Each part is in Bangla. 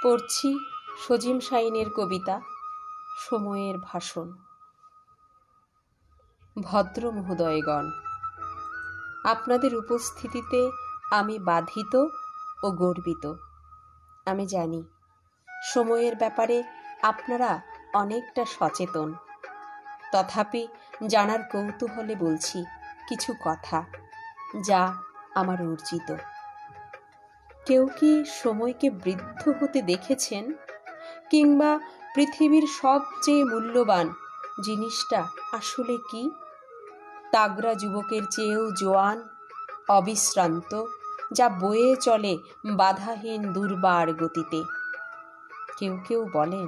পড়ছি সজিম শাইনের কবিতা সময়ের ভাষণ। ভদ্র মহোদয়গণ, আপনাদের উপস্থিতিতে আমি বাধিত ও গর্বিত। আমি জানি সময়ের ব্যাপারে আপনারা অনেকটা সচেতন, তথাপি জানার কৌতূহলে বলছি কিছু কথা যা আমার অর্জিত। কেউ কি সময়কে বৃদ্ধ হতে দেখেছেন? কিংবা পৃথিবীর সবচেয়ে মূল্যবান জিনিসটা আসলে কি? তাগড়া যুবকের চেয়েও জোয়ান, অবিশ্রান্ত, যা বয়ে চলে বাধাহীন দুর্বার গতিতে। কেউ কেউ বলেন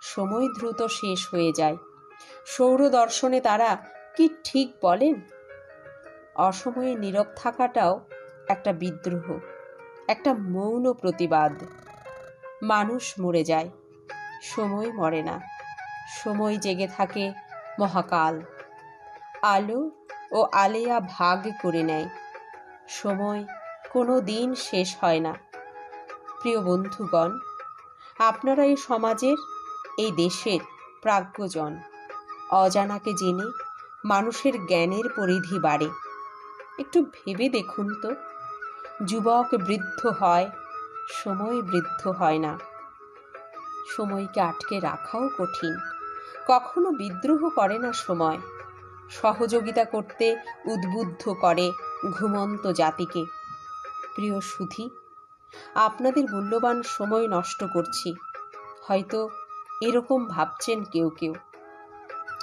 সময় দ্রুত শেষ হয়ে যায়। সৌরদর্শনে তারা কি ঠিক বলেন? অসময়ে নীরব থাকাটাও একটা বিদ্রোহ, একটা মৌন প্রতিবাদ। মানুষ মরে যায়, সময় মরে না। সময় জেগে থাকে মহাকাল। আলো ও আলেয়া ভাগ করে নেয়। সময় কোনো দিন শেষ হয় না। প্রিয় বন্ধুগণ, আপনারা এই সমাজের, এই দেশের প্রাজ্ঞজন। অজানাকে জেনে মানুষের জ্ঞানের পরিধি বাড়ে। একটু ভেবে দেখুন তো, যুবক বৃদ্ধ হয়, সময় বৃদ্ধ হয় না। সময়কে আটকে রাখাও কঠিন। কখনো বিদ্রোহ করে না সময়, সহযোগিতা করতে উদ্বুদ্ধ করে ঘুমন্ত জাতিকে। প্রিয় সুধী, আপনাদের মূল্যবান সময় নষ্ট করছি, হয়তো এরকম ভাবছেন কেউ কেউ।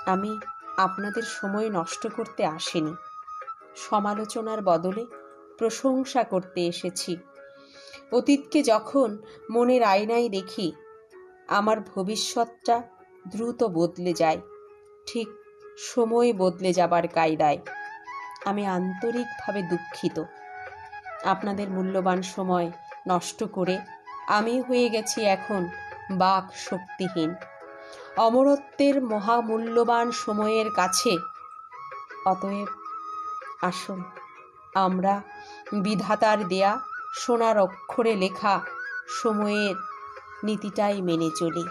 আমি আপনাদের সময় নষ্ট করতে আসিনি, সমালোচনার বদলে প্রশংসা করতে এসেছি। অতীতকে যখন মনের আয়নায় দেখি, আমার ভবিষ্যৎটা দ্রুত বদলে যায়, ঠিক সময় বদলে যাবার কায়দায়। আমি আন্তরিকভাবে দুঃখিত। আপনাদের মূল্যবান সময় নষ্ট করে আমি হয়ে গেছি এখন বাক শক্তিহীন। অমরত্বের মহামূল্যবান সময়ের কাছে। অতএব আসুন আমরা বিধাতার দেয়া সোনার অক্ষরে লেখা সময়ের নীতিটাই মেনে চলি।